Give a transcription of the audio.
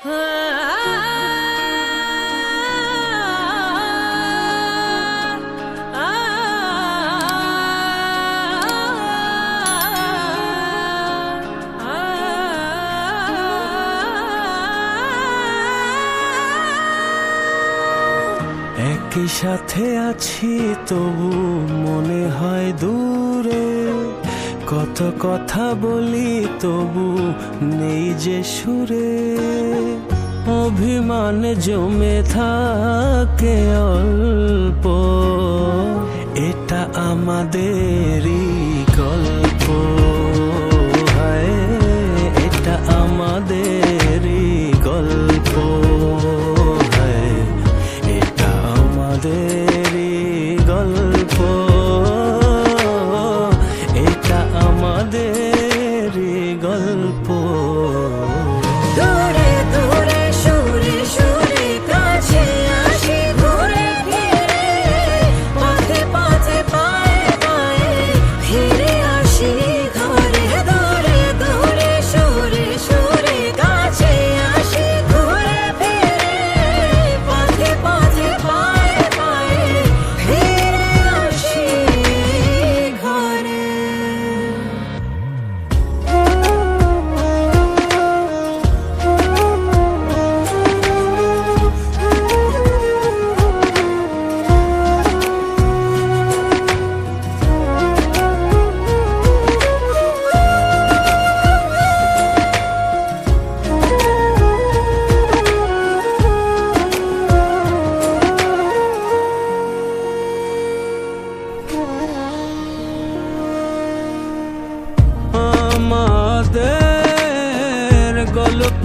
একই সাথে আছি তবু মনে হয় দূরে, কত কথা বলি তবু নেই যে সুরে। অভিমান জমে থাকে অল্প, এটা আমাদেরই গল্প। হায়, এটা আমাদেরই গল্প। হায়, এটা আমাদেরই গল্প। এটা আমাদেরই গল্প। দূরে দূরে সুরে সুরে কাছে আসি ঘুরে ফিরে, পথে পথে পায়ে পায়ে ফিরে আসি ঘরে। দূরে দূরে সুরে সুরে কাছে আসি ঘুরে ফিরে, পথে পথে পায়ে পায়ে ফিরে আসি ঘরে। আমাদের গল্প